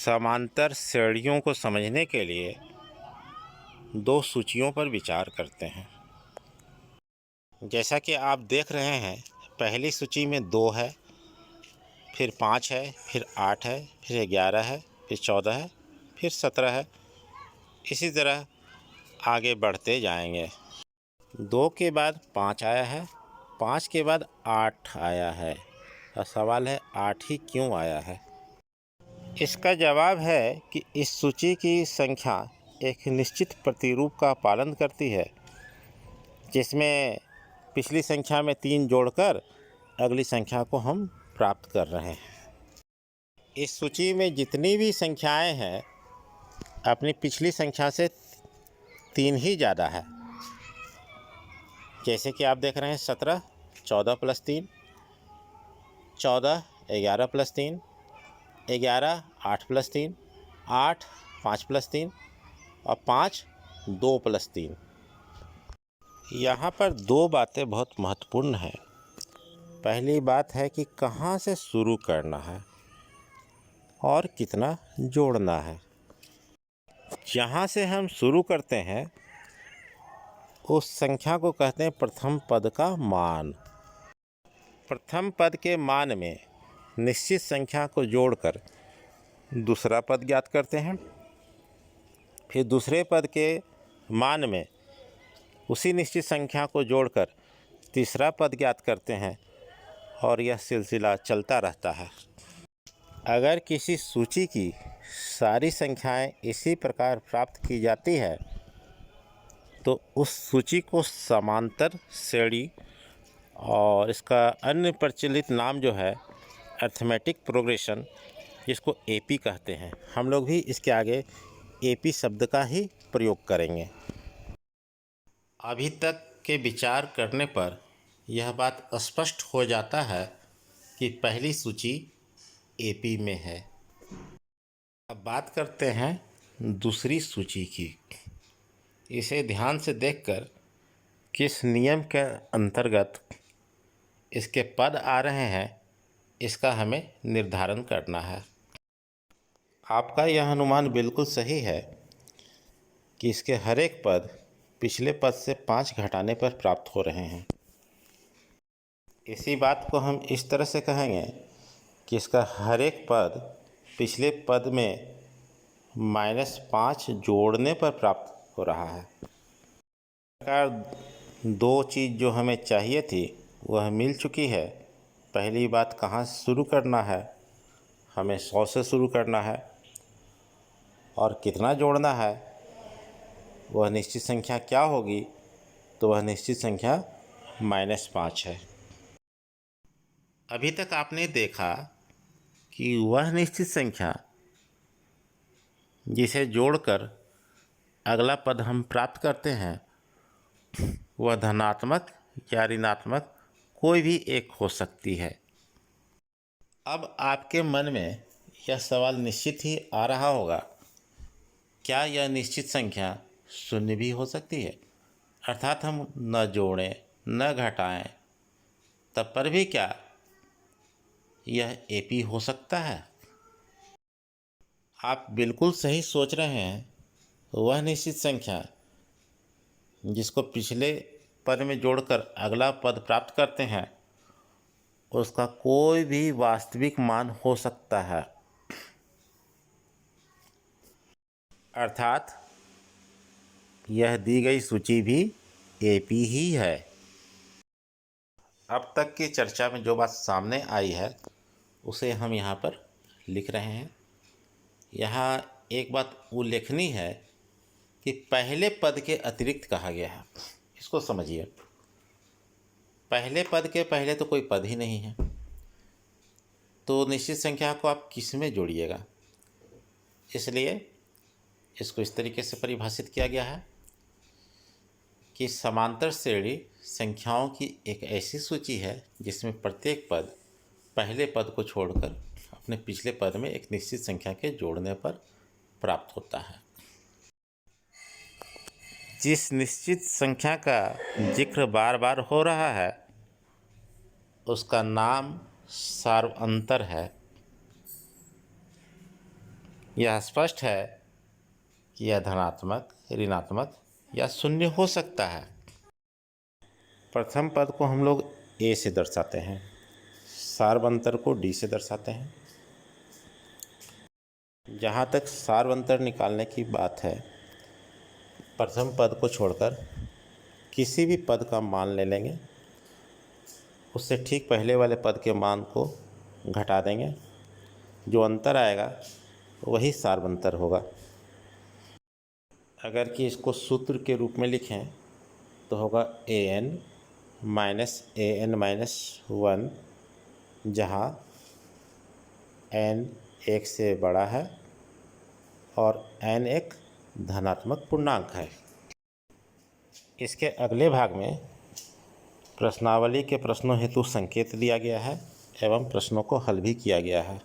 समांतर श्रेणियों को समझने के लिए दो सूचियों पर विचार करते हैं। जैसा कि आप देख रहे हैं, पहली सूची में 2 है, फिर 5 है, फिर 8 है, फिर 11 है, फिर 14 है, फिर 17 है। इसी तरह आगे बढ़ते जाएंगे। 2 के बाद 5 आया है, 5 के बाद 8 आया है। और सवाल है 8 ही क्यों आया है? इसका जवाब है कि इस सूची की संख्या एक निश्चित प्रतिरूप का पालन करती है, जिसमें पिछली संख्या में 3 जोड़कर अगली संख्या को हम प्राप्त कर रहे हैं। इस सूची में जितनी भी संख्याएं हैं, अपनी पिछली संख्या से 3 ही ज़्यादा है। जैसे कि आप देख रहे हैं 17 14 + 3, 14 11 + 3, 11 8 + 3, 8 5 + 3 और 5 2 + 3। यहाँ पर 2 बातें बहुत महत्वपूर्ण हैं। पहली बात है कि कहाँ से शुरू करना है और कितना जोड़ना है। जहाँ से हम शुरू करते हैं उस संख्या को कहते हैं प्रथम पद का मान। प्रथम पद के मान में निश्चित संख्या को जोड़कर दूसरा पद ज्ञात करते हैं। फिर दूसरे पद के मान में उसी निश्चित संख्या को जोड़कर तीसरा पद ज्ञात करते हैं और यह सिलसिला चलता रहता है। अगर किसी सूची की सारी संख्याएं इसी प्रकार प्राप्त की जाती है तो उस सूची को समांतर श्रेणी, और इसका अन्य प्रचलित नाम जो है अरिथमेटिक प्रोग्रेशन, जिसको एपी कहते हैं। हम लोग भी इसके आगे एपी शब्द का ही प्रयोग करेंगे। अभी तक के विचार करने पर यह बात स्पष्ट हो जाता है कि पहली सूची एपी में है। अब बात करते हैं दूसरी सूची की। इसे ध्यान से देखकर किस नियम के अंतर्गत इसके पद आ रहे हैं, इसका हमें निर्धारण करना है। आपका यह अनुमान बिल्कुल सही है कि इसके हर एक पद पिछले पद से 5 घटाने पर प्राप्त हो रहे हैं। इसी बात को हम इस तरह से कहेंगे कि इसका हर एक पद पिछले पद में -5 जोड़ने पर प्राप्त हो रहा है। प्रकार 2 चीज़ जो हमें चाहिए थी वह मिल चुकी है। पहली बात, कहाँ से शुरू करना है? हमें 100 से शुरू करना है। और कितना जोड़ना है? वह निश्चित संख्या क्या होगी? तो वह निश्चित संख्या -5 है। अभी तक आपने देखा कि वह निश्चित संख्या जिसे जोड़कर अगला पद हम प्राप्त करते हैं वह धनात्मक या ऋणात्मक कोई भी एक हो सकती है। अब आपके मन में यह सवाल निश्चित ही आ रहा होगा, क्या यह निश्चित संख्या शून्य भी हो सकती है? अर्थात हम न जोड़ें न घटाएं, तब पर भी क्या यह एपी हो सकता है? आप बिल्कुल सही सोच रहे हैं। वह निश्चित संख्या जिसको पिछले पद में जोड़कर अगला पद प्राप्त करते हैं उसका कोई भी वास्तविक मान हो सकता है। अर्थात यह दी गई सूची भी एपी ही है। अब तक की चर्चा में जो बात सामने आई है उसे हम यहाँ पर लिख रहे हैं। यहाँ एक बात उल्लेखनीय है कि पहले पद के अतिरिक्त कहा गया है। इसको समझिए। पहले पद के पहले तो कोई पद ही नहीं है, तो निश्चित संख्या को आप किस में जोड़िएगा? इसलिए इसको इस तरीके से परिभाषित किया गया है कि समांतर श्रेणी संख्याओं की एक ऐसी सूची है जिसमें प्रत्येक पद पहले पद को छोड़कर अपने पिछले पद में एक निश्चित संख्या के जोड़ने पर प्राप्त होता है। जिस निश्चित संख्या का जिक्र बार बार हो रहा है उसका नाम सार्वअंतर है। यह स्पष्ट है कि यह धनात्मक, ऋणात्मक या शून्य हो सकता है। प्रथम पद को हम लोग ए से दर्शाते हैं, सार्वंतर को डी से दर्शाते हैं। जहाँ तक सार्वंतर निकालने की बात है, प्रथम पद को छोड़कर किसी भी पद का मान ले लेंगे, उससे ठीक पहले वाले पद के मान को घटा देंगे, जो अंतर आएगा वही सार्वंतर होगा। अगर कि इसको सूत्र के रूप में लिखें तो होगा an माइनस an माइनस 1, जहाँ n 1 से बड़ा है और n एक धनात्मक पूर्णांक है। इसके अगले भाग में प्रश्नावली के प्रश्नों हेतु संकेत दिया गया है एवं प्रश्नों को हल भी किया गया है।